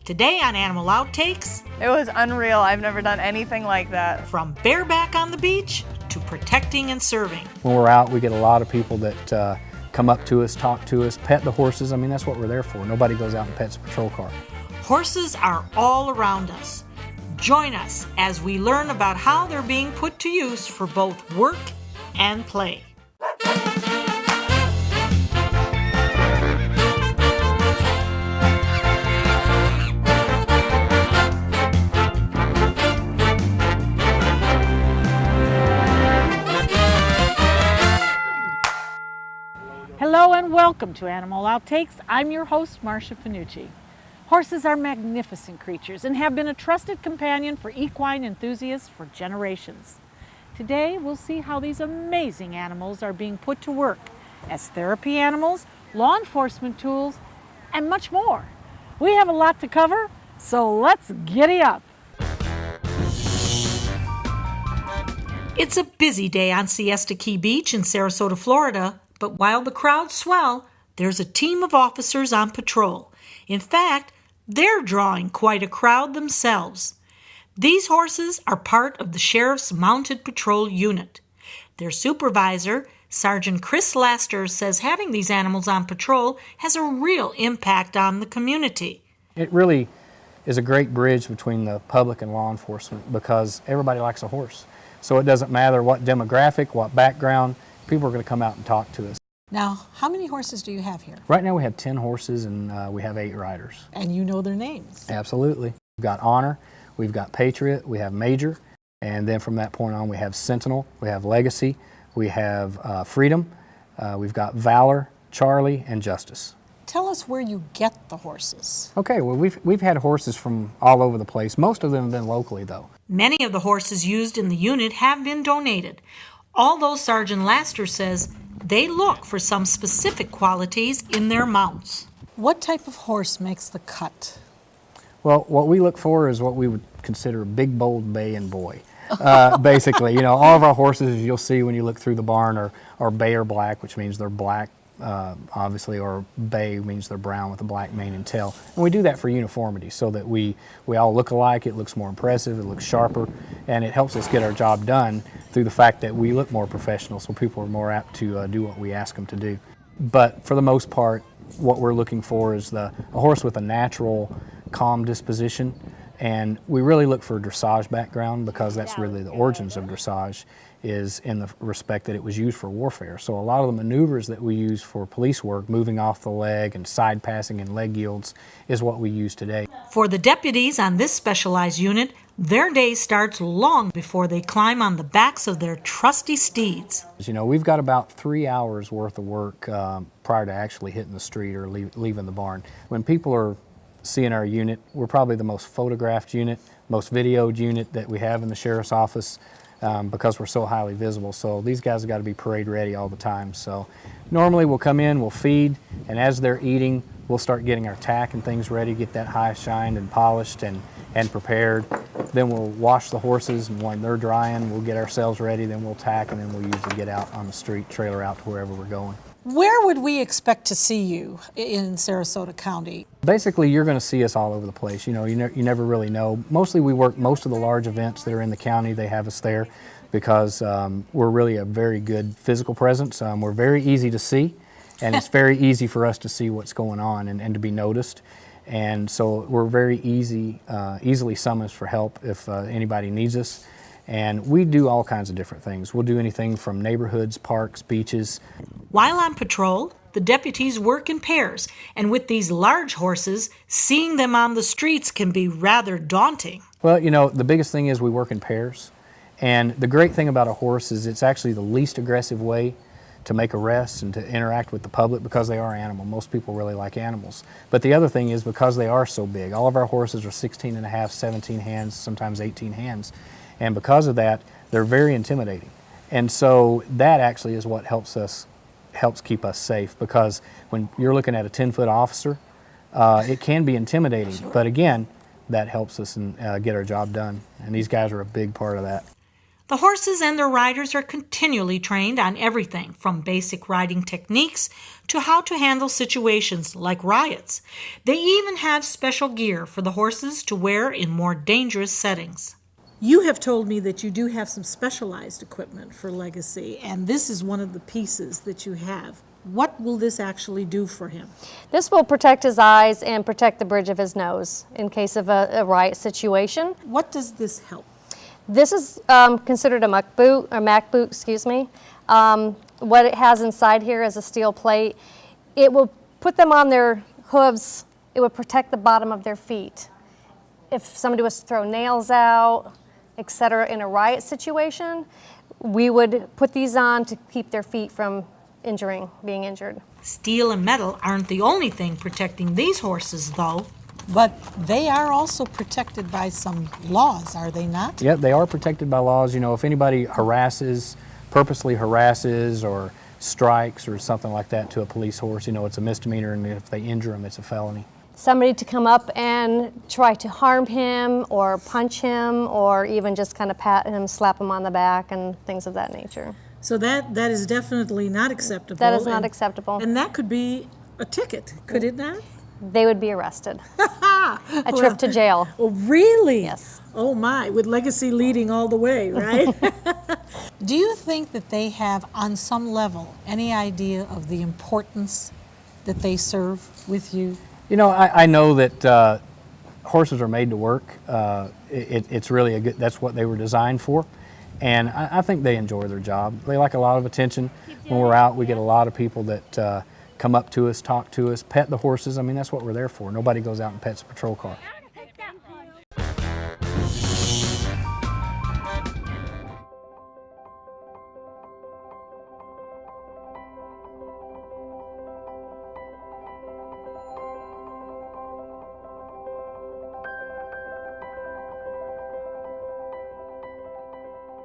Today on Animal Outtakes, it was unreal. I've never done anything like that. From bareback on the beach to protecting and serving. When we're out, we get a lot of people that come up to us, talk to us, pet the horses. I mean, that's what we're there for. Nobody goes out and pets a patrol car. Horses are all around us. Join us as we learn about how they're being put to use for both work and play. Hello and welcome to Animal Outtakes. I'm your host, Marsha Panuce. Horses are magnificent creatures and have been a trusted companion for equine enthusiasts for generations. Today, we'll see how these amazing animals are being put to work as therapy animals, law enforcement tools, and much more. We have a lot to cover, so let's giddy up. It's a busy day on Siesta Key Beach in Sarasota, Florida, but while the crowds swell, there's a team of officers on patrol. In fact, they're drawing quite a crowd themselves. These horses are part of the Sheriff's Mounted Patrol Unit. Their supervisor, Sergeant Chris Laster, says having these animals on patrol has a real impact on the community. It really is a great bridge between the public and law enforcement because everybody likes a horse. So it doesn't matter what demographic, what background, people are going to come out and talk to us. Now, how many horses do you have here? Right now we have 10 horses and we have 8 riders. And you know their names? Absolutely. We've got Honor, we've got Patriot, we have Major, and then from that point on we have Sentinel, we have Legacy, we have Freedom, we've got Valor, Charlie, and Justice. Tell us where you get the horses. Okay, well we've had horses from all over the place. Most of them have been locally though. Many of the horses used in the unit have been donated, although Sergeant Laster says they look for some specific qualities in their mounts. What type of horse makes the cut? Well, what we look for is what we would consider a big, bold bay and boy. Basically, you know, all of our horses, as you'll see when you look through the barn, are bay or black, which means they're black, obviously, or bay means they're brown with a black mane and tail. And we do that for uniformity so that we all look alike, it looks more impressive, it looks sharper, and it helps us get our job done through the fact that we look more professional, so people are more apt to do what we ask them to do. But for the most part, what we're looking for is a horse with a natural, calm disposition, and we really look for a dressage background because that's really the origins of dressage, is in the respect that it was used for warfare. So a lot of the maneuvers that we use for police work, moving off the leg and side passing and leg yields, is what we use today. For the deputies on this specialized unit, their day starts long before they climb on the backs of their trusty steeds. You know, we've got about 3 hours worth of work prior to actually hitting the street or leaving the barn. When people are seeing our unit, we're probably the most photographed unit, most videoed unit that we have in the sheriff's office. Because we're so highly visible. So these guys have got to be parade ready all the time. So normally we'll come in, we'll feed, and as they're eating, we'll start getting our tack and things ready, get that hide shined and polished and prepared. Then we'll wash the horses, and when they're drying, we'll get ourselves ready, then we'll tack, and then we'll usually get out on the street, trailer out to wherever we're going. Where would we expect to see you in Sarasota County? Basically, you're going to see us all over the place. You know, you never really know. Mostly we work most of the large events that are in the county. They have us there because we're really a very good physical presence. We're very easy to see, and it's very easy for us to see what's going on and to be noticed. And so we're very easily summoned for help if anybody needs us. And we do all kinds of different things. We'll do anything from neighborhoods, parks, beaches. While on patrol, the deputies work in pairs, and with these large horses, seeing them on the streets can be rather daunting. Well, you know, the biggest thing is we work in pairs. And the great thing about a horse is it's actually the least aggressive way to make arrests and to interact with the public because they are animal. Most people really like animals. But the other thing is because they are so big, all of our horses are 16 and a half, 17 hands, sometimes 18 hands. And because of that, they're very intimidating. And so that actually is what helps keep us safe, because when you're looking at a 10-foot officer, it can be intimidating. Sure. But again, that helps us and get our job done. And these guys are a big part of that. The horses and their riders are continually trained on everything from basic riding techniques to how to handle situations like riots. They even have special gear for the horses to wear in more dangerous settings. You have told me that you do have some specialized equipment for Legacy, and this is one of the pieces that you have. What will this actually do for him? This will protect his eyes and protect the bridge of his nose in case of a riot situation. What does this help? This is considered a muck boot, or Mac boot, excuse me. What it has inside here is a steel plate. It will put them on their hooves. It would protect the bottom of their feet. If somebody was to throw nails out, etc., in a riot situation, we would put these on to keep their feet from being injured. Steel and metal aren't the only thing protecting these horses, though. But they are also protected by some laws, are they not? Yep, they are protected by laws. You know, if anybody purposely harasses or strikes or something like that to a police horse, you know, it's a misdemeanor, and if they injure them, it's a felony. Somebody to come up and try to harm him or punch him or even just kind of pat him, slap him on the back and things of that nature. So that is definitely not acceptable. That is not acceptable. And that could be a ticket, could it not? They would be arrested. A trip to jail. Oh, really? Yes. Oh my, with Legacy leading all the way, right? Do you think that they have, on some level, any idea of the importance that they serve with you? You know, I know that horses are made to work. It's really that's what they were designed for. And I think they enjoy their job. They like a lot of attention. When we're out, we get a lot of people that come up to us, talk to us, pet the horses. I mean, that's what we're there for. Nobody goes out and pets a patrol car.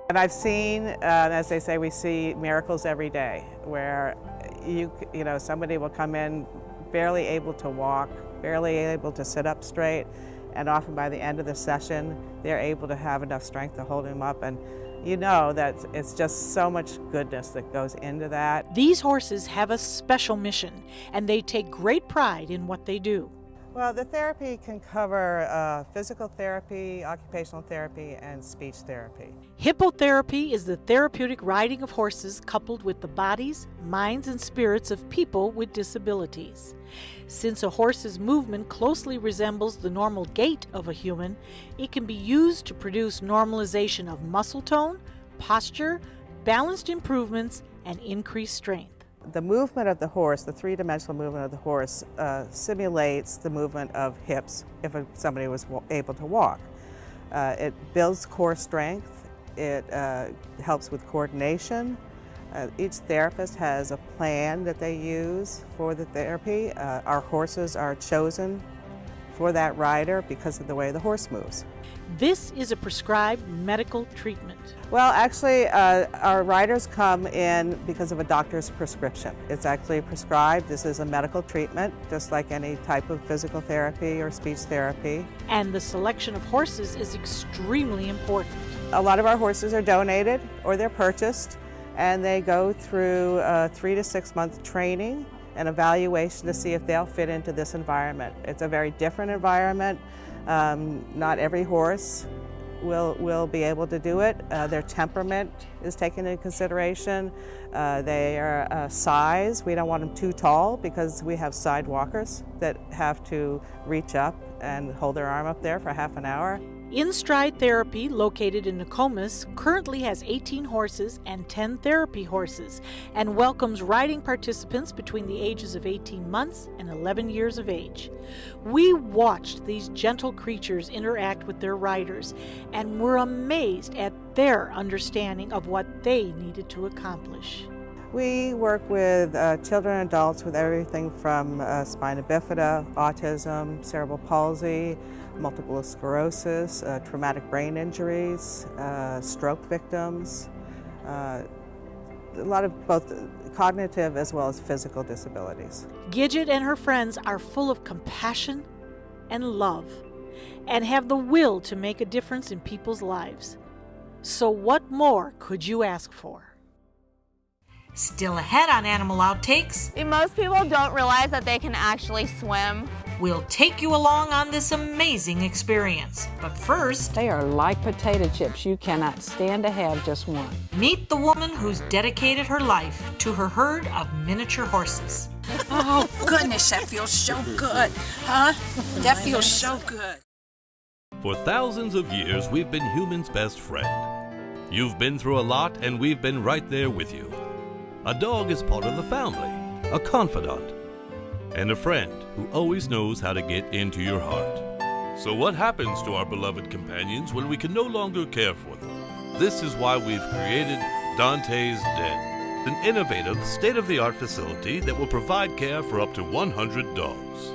And I've seen, as they say, we see miracles every day where you know, somebody will come in barely able to walk, barely able to sit up straight, and often by the end of the session, they're able to have enough strength to hold him up. And you know that it's just so much goodness that goes into that. These horses have a special mission, and they take great pride in what they do. Well, the therapy can cover physical therapy, occupational therapy, and speech therapy. Hippotherapy is the therapeutic riding of horses coupled with the bodies, minds, and spirits of people with disabilities. Since a horse's movement closely resembles the normal gait of a human, it can be used to produce normalization of muscle tone, posture, balanced improvements, and increased strength. The movement of the horse, the three-dimensional movement of the horse, simulates the movement of hips if somebody was able to walk. It builds core strength. It helps with coordination. Each therapist has a plan that they use for the therapy. Our horses are chosen for that rider because of the way the horse moves. This is a prescribed medical treatment. Well, actually, our riders come in because of a doctor's prescription. It's actually prescribed. This is a medical treatment, just like any type of physical therapy or speech therapy. And the selection of horses is extremely important. A lot of our horses are donated or they're purchased, and they go through a 3 to 6 month training and evaluation to see if they'll fit into this environment. It's a very different environment. Not every horse will be able to do it. Their temperament is taken into consideration. Their size, we don't want them too tall because we have side walkers that have to reach up and hold their arm up there for half an hour. In-Stride Therapy, located in Nokomis, currently has 18 horses and 10 therapy horses and welcomes riding participants between the ages of 18 months and 11 years of age. We watched these gentle creatures interact with their riders and were amazed at their understanding of what they needed to accomplish. We work with children and adults with everything from spina bifida, autism, cerebral palsy, multiple sclerosis, traumatic brain injuries, stroke victims, a lot of both cognitive as well as physical disabilities. Gidget and her friends are full of compassion and love and have the will to make a difference in people's lives. So what more could you ask for? Still ahead on Animal Outtakes, Most people don't realize that they can actually swim. we'll take you along on this amazing experience. But first, They are like potato chips. You cannot stand to have just one. meet the woman who's dedicated her life to her herd of miniature horses. Oh, goodness, that feels so good, huh? That feels so good. For thousands of years, we've been humans' best friend. You've been through a lot, and we've been right there with you. A dog is part of the family, a confidant, and a friend who always knows how to get into your heart. So what happens to our beloved companions when we can no longer care for them? This is why we've created Dante's Den, an innovative, state-of-the-art facility that will provide care for up to 100 dogs.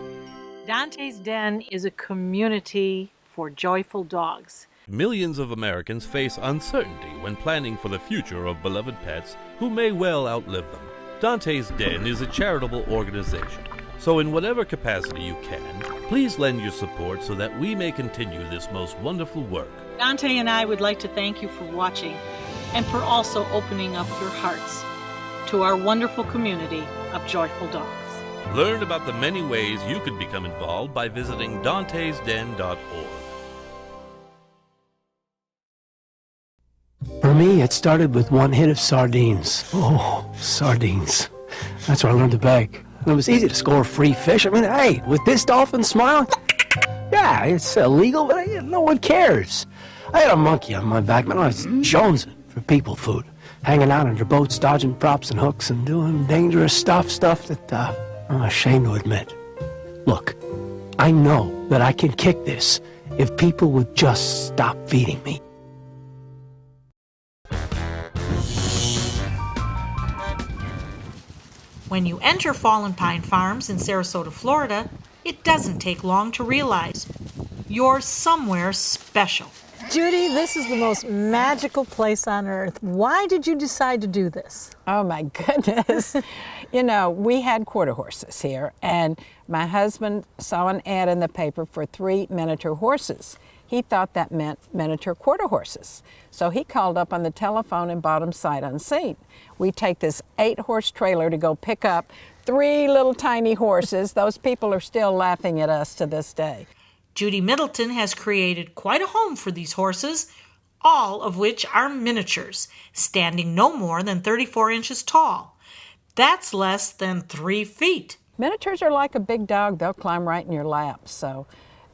Dante's Den is a community for joyful dogs. Millions of Americans face uncertainty when planning for the future of beloved pets who may well outlive them. Dante's Den is a charitable organization, so in whatever capacity you can, please lend your support so that we may continue this most wonderful work. Dante and I would like to thank you for watching and for also opening up your hearts to our wonderful community of joyful dogs. Learn about the many ways you could become involved by visiting dantesden.org. For me, it started with one hit of sardines. Oh, sardines. That's where I learned to beg. And it was easy to score free fish. I mean, hey, with this dolphin smiling, yeah, it's illegal, but no one cares. I had a monkey on my back, man. I was jonesing for people food, hanging out under boats, dodging props and hooks, and doing dangerous stuff that I'm ashamed to admit. Look, I know that I can kick this if people would just stop feeding me. When you enter Fallen Pine Farms in Sarasota, Florida, it doesn't take long to realize you're somewhere special. Judy, this is the most magical place on earth. Why did you decide to do this? Oh my goodness. You know, we had quarter horses here, and my husband saw an ad in the paper for 3 miniature horses. He thought that meant miniature quarter horses. So he called up on the telephone and bought them sight unseen. We take this 8-horse trailer to go pick up 3 little tiny horses. Those people are still laughing at us to this day. Judy Middleton has created quite a home for these horses, all of which are miniatures, standing no more than 34 inches tall. That's less than 3 feet. Miniatures are like a big dog. They'll climb right in your lap, so...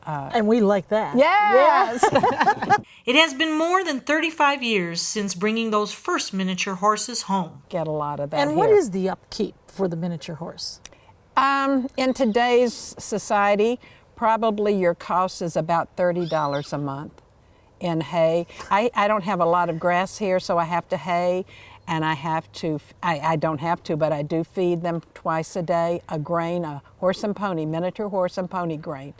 And we like that. Yes! It has been more than 35 years since bringing those first miniature horses home. Get a lot of that And here. what is the upkeep for the miniature horse? In today's society, probably your cost is about $30 a month in hay. I don't have a lot of grass here, so I have to hay, and I don't have to, but I do feed them twice a day, a grain, a horse and pony, miniature horse and pony grain.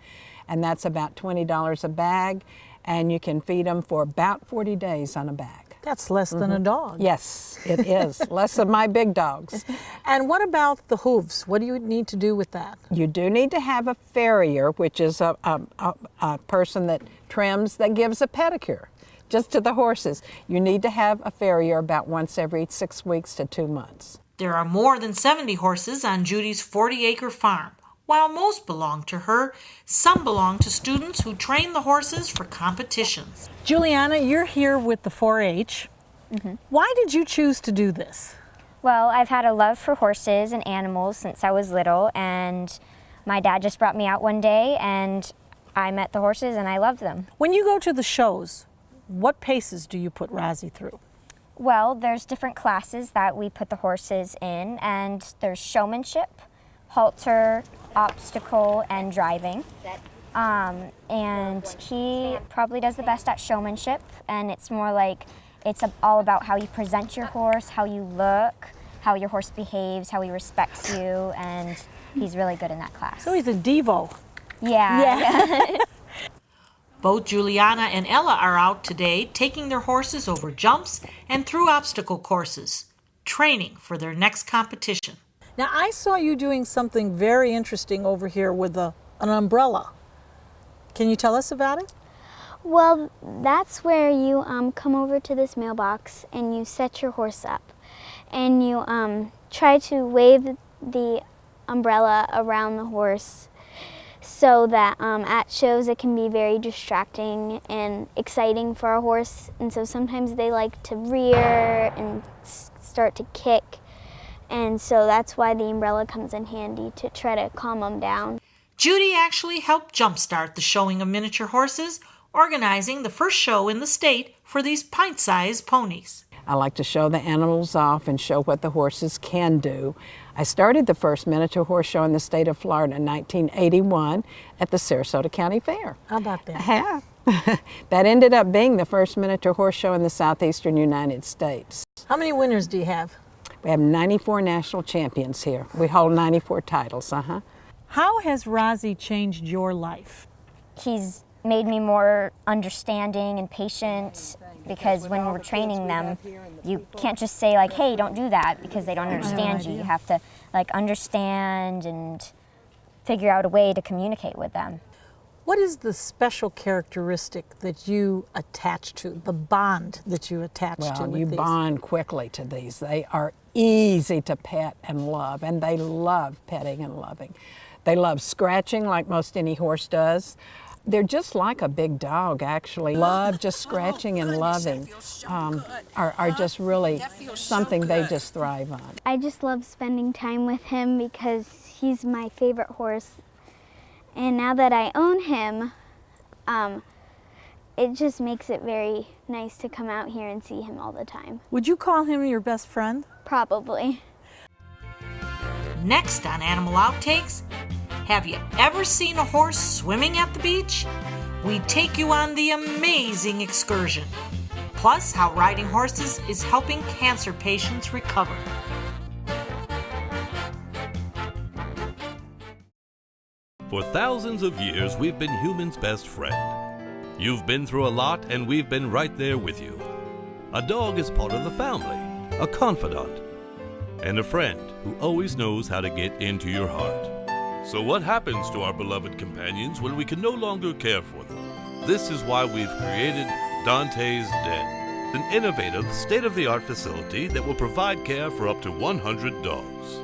And that's about $20 a bag, and you can feed them for about 40 days on a bag. That's less than a dog. Yes, it is. Less than my big dogs. And what about the hooves? What do you need to do with that? You do need to have a farrier, which is a person that trims, that gives a pedicure just to the horses. You need to have a farrier about once every 6 weeks to 2 months. There are more than 70 horses on Judy's 40-acre farm. While most belong to her, some belong to students who train the horses for competitions. Julianna, you're here with the 4-H. Why did you choose to do this? Well, I've had a love for horses and animals since I was little, and my dad just brought me out one day and I met the horses and I loved them. When you go to the shows, what paces do you put Razzie through? Well, there's different classes that we put the horses in, and there's showmanship, halter, obstacle, and driving. And he probably does the best at showmanship, and it's more like it's all about how you present your horse, how you look, how your horse behaves, how he respects you, and he's really good in that class. So he's a Devo. Yeah. Both Julianna and Ella are out today taking their horses over jumps and through obstacle courses, training for their next competition. Now, I saw you doing something very interesting over here with an umbrella. Can you tell us about it? Well, that's where you come over to this mailbox and you set your horse up. And you try to wave the umbrella around the horse so that at shows it can be very distracting and exciting for a horse. And so sometimes they like to rear and start to kick. And so that's why the umbrella comes in handy, to try to calm them down. Judy actually helped jumpstart the showing of miniature horses, organizing the first show in the state for these pint-sized ponies. I like to show the animals off and show what the horses can do. I started the first miniature horse show in the state of Florida in 1981 at the Sarasota County Fair. How about that? Yeah. That ended up being the first miniature horse show in the southeastern United States. How many winners do you have? We have 94 national champions here. We hold 94 titles, How has Rozzy changed your life? He's made me more understanding and patient, because when we're training them, you can't just say like, hey, don't do that, because they don't understand you. You have to like understand and figure out a way to communicate with them. What is the special characteristic that you attach to, the bond that you attach to with you these? bond quickly to these. They are easy to pet and love, and they love petting and loving. They love scratching like most any horse does. They're just like a big dog, actually. Love just scratching and loving are just really something they just thrive on. I just love spending time with him because he's my favorite horse. And now that I own him, it just makes it very nice to come out here and see him all the time. Would you call him your best friend? Probably. Next on Animal Outtakes, have you ever seen a horse swimming at the beach? We take you on the amazing excursion. Plus, how riding horses is helping cancer patients recover. For thousands of years, we've been humans' best friend. You've been through a lot, and we've been right there with you. A dog is part of the family, a confidant, and a friend who always knows how to get into your heart. So what happens to our beloved companions when we can no longer care for them? This is why we've created Dante's Den, an innovative, state-of-the-art facility that will provide care for up to 100 dogs.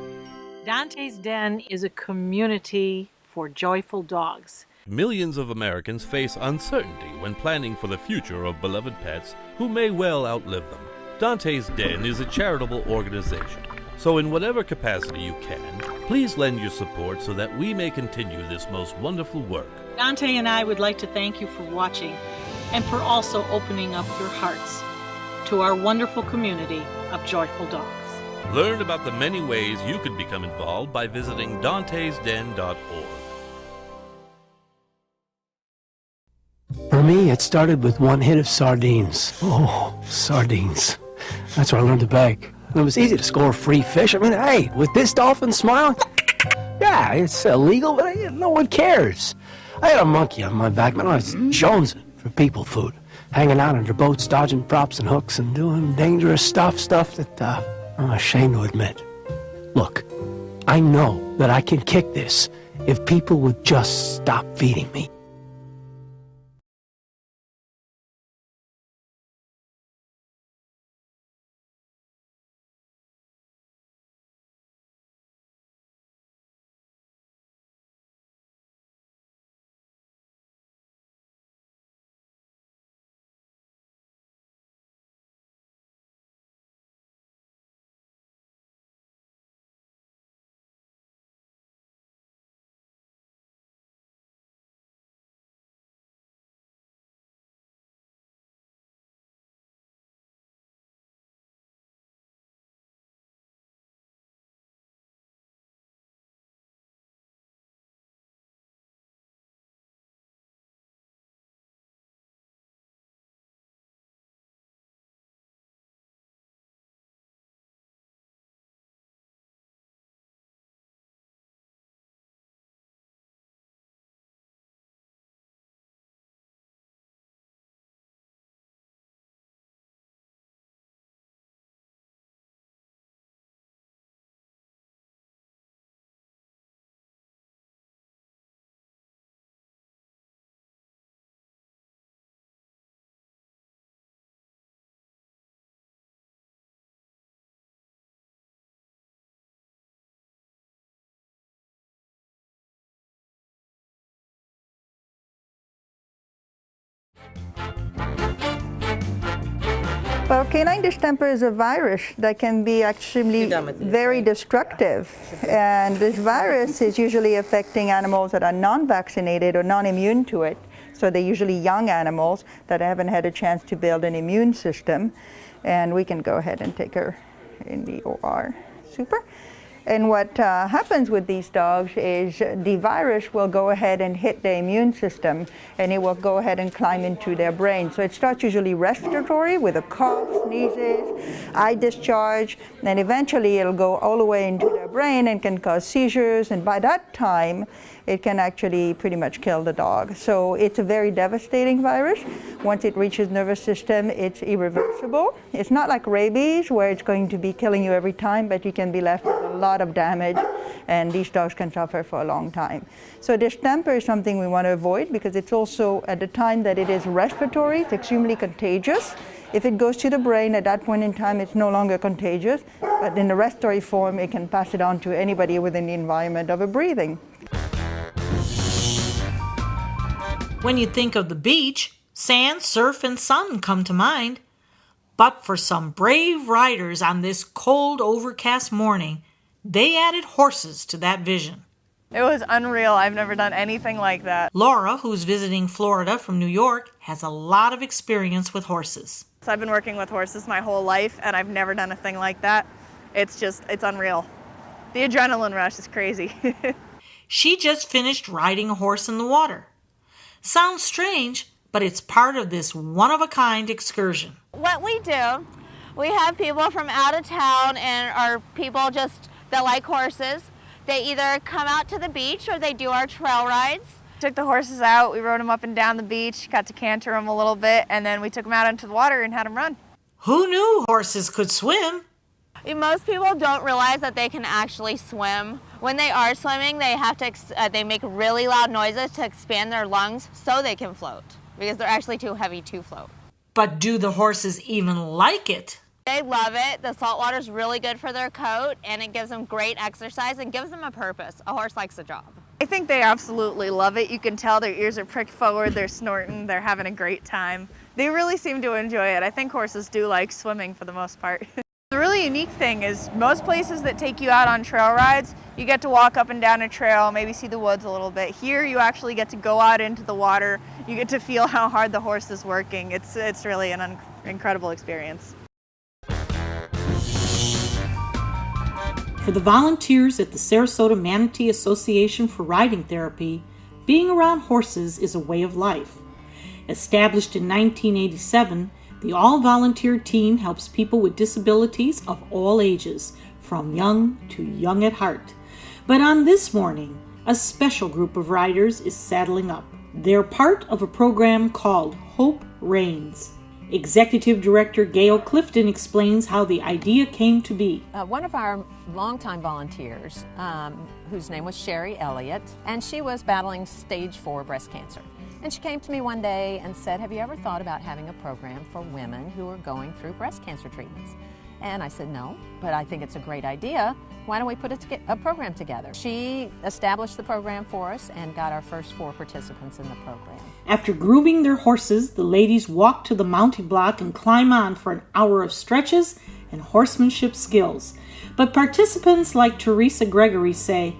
Dante's Den is a community for joyful dogs. Millions of Americans face uncertainty when planning for the future of beloved pets who may well outlive them. Dante's Den is a charitable organization, so in whatever capacity you can, please lend your support so that we may continue this most wonderful work. Dante and I would like to thank you for watching and for also opening up your hearts to our wonderful community of joyful dogs. Learn about the many ways you could become involved by visiting dantesden.org. For me, it started with one hit of sardines. Oh, sardines. That's where I learned to bag. It was easy to score free fish. I mean, hey, with this dolphin smile, yeah, it's illegal, but no one cares. I had a monkey on my back, man. I was jonesing for people food, hanging out under boats, dodging props and hooks, and doing dangerous stuff that I'm ashamed to admit. Look, I know that I can kick this if people would just stop feeding me. Well, canine distemper is a virus that can be actually very destructive. And this virus is usually affecting animals that are non-vaccinated or non-immune to it. So they're usually young animals that haven't had a chance to build an immune system. And we can go ahead and take her in the OR. Super. And what happens with these dogs is the virus will go ahead and hit the immune system, and it will go ahead and climb into their brain. So it starts usually respiratory with a cough, sneezes, eye discharge, and eventually it'll go all the way into their brain and can cause seizures. And by that time, it can actually pretty much kill the dog. So it's a very devastating virus. Once it reaches nervous system, it's irreversible. It's not like rabies where it's going to be killing you every time, but you can be left with a lot of damage, and these dogs can suffer for a long time. So distemper is something we want to avoid because it's also, at the time that it is respiratory, it's extremely contagious. If it goes to the brain, at that point in time, it's no longer contagious, but in the respiratory form, it can pass it on to anybody within the environment of a breathing. When you think of the beach, sand, surf, and sun come to mind. But for some brave riders on this cold, overcast morning, they added horses to that vision. It was unreal. I've never done anything like that. Laura, who's visiting Florida from New York, has a lot of experience with horses. So I've been working with horses my whole life, and I've never done a thing like that. It's unreal. The adrenaline rush is crazy. She just finished riding a horse in the water. Sounds strange, but it's part of this one-of-a-kind excursion. What we do, we have people from out of town and our people just that like horses. They either come out to the beach or they do our trail rides. Took the horses out, we rode them up and down the beach, got to canter them a little bit, and then we took them out into the water and had them run. Who knew horses could swim? Most people don't realize that they can actually swim. When they are swimming, they have to they make really loud noises to expand their lungs so they can float, because they're actually too heavy to float. But do the horses even like it? They love it. The salt water is really good for their coat, and it gives them great exercise and gives them a purpose. A horse likes a job. I think they absolutely love it. You can tell their ears are pricked forward, they're snorting, they're having a great time. They really seem to enjoy it. I think horses do like swimming for the most part. The really unique thing is most places that take you out on trail rides, you get to walk up and down a trail, maybe see the woods a little bit. Here you actually get to go out into the water. You get to feel how hard the horse is working. It's really an incredible experience. For the volunteers at the Sarasota Manatee Association for Riding Therapy, being around horses is a way of life. Established in 1987, the all-volunteer team helps people with disabilities of all ages, from young to young at heart. But on this morning, a special group of riders is saddling up. They're part of a program called Hope Reigns. Executive Director Gail Clifton explains how the idea came to be. One of our longtime volunteers, whose name was Sherry Elliott, and she was battling stage 4 breast cancer. And she came to me one day and said, have you ever thought about having a program for women who are going through breast cancer treatments? And I said, no, but I think it's a great idea. Why don't we put a program together? She established the program for us and got our first 4 participants in the program. After grooming their horses, the ladies walk to the mounting block and climb on for an hour of stretches and horsemanship skills. But participants like Teresa Gregory say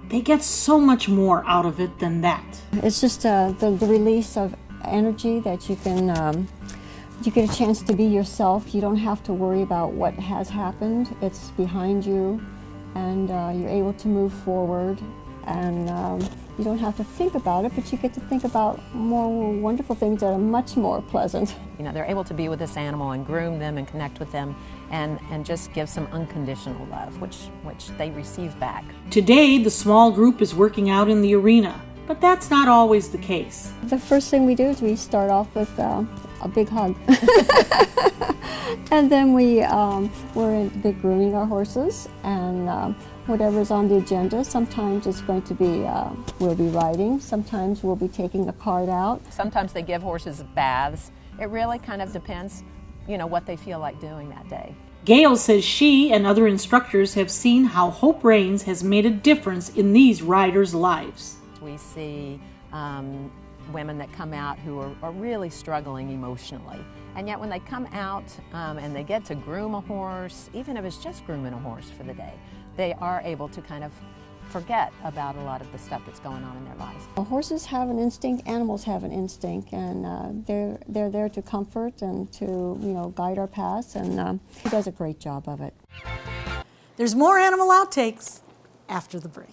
they get so much more out of it than that. It's just the release of energy that you can, you get a chance to be yourself. You don't have to worry about what has happened. It's behind you, and you're able to move forward, and you don't have to think about it, but you get to think about more wonderful things that are much more pleasant. You know, they're able to be with this animal and groom them and connect with them and just give some unconditional love, which they receive back. Today, the small group is working out in the arena, but that's not always the case. The first thing we do is we start off with a big hug. And then we're grooming our horses, and whatever's on the agenda. Sometimes it's going to be, we'll be riding. Sometimes we'll be taking a cart out. Sometimes they give horses baths. It really kind of depends, you know, what they feel like doing that day. Gail says she and other instructors have seen how Hope Reigns has made a difference in these riders' lives. We see women that come out who are really struggling emotionally. And yet when they come out and they get to groom a horse, even if it's just grooming a horse for the day, they are able to kind of forget about a lot of the stuff that's going on in their lives. Horses have an instinct, animals have an instinct, and they're there to comfort and to guide our paths, and he does a great job of it. There's more Animal Outtakes after the break.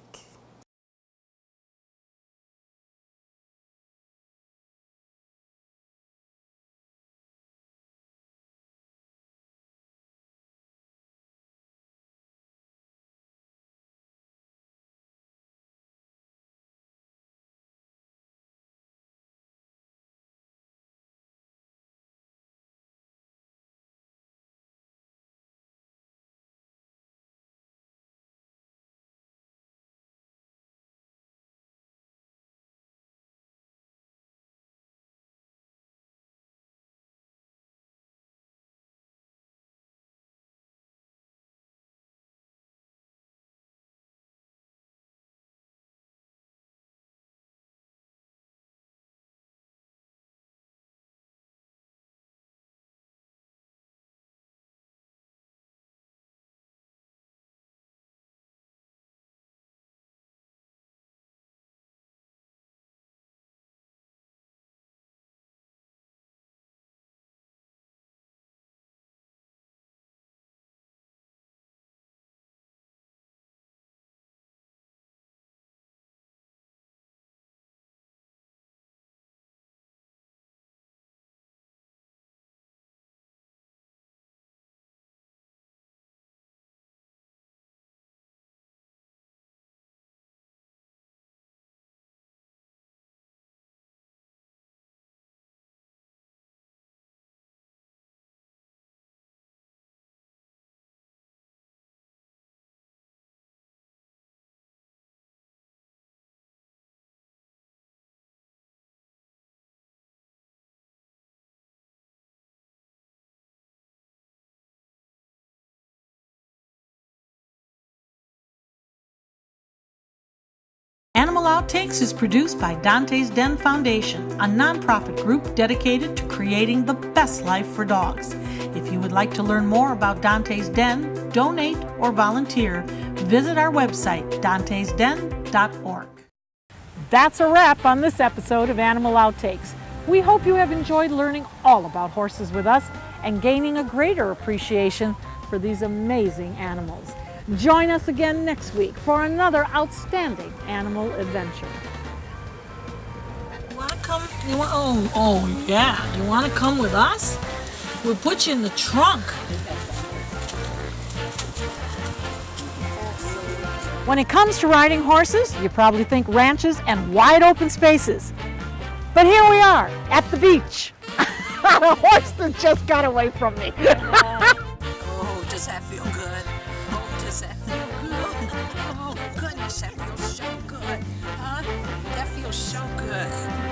Animal Outtakes is produced by Dante's Den Foundation, a nonprofit group dedicated to creating the best life for dogs. If you would like to learn more about Dante's Den, donate, or volunteer, visit our website, dantesden.org. That's a wrap on this episode of Animal Outtakes. We hope you have enjoyed learning all about horses with us and gaining a greater appreciation for these amazing animals. Join us again next week for another outstanding animal adventure. You want to come? Oh yeah. You want to come with us? We'll put you in the trunk. When it comes to riding horses, you probably think ranches and wide open spaces. But here we are at the beach. A horse that just got away from me. Oh, does that feel good? Oh, does that feel good? Oh, goodness, that feels so good. Huh? That feels so good.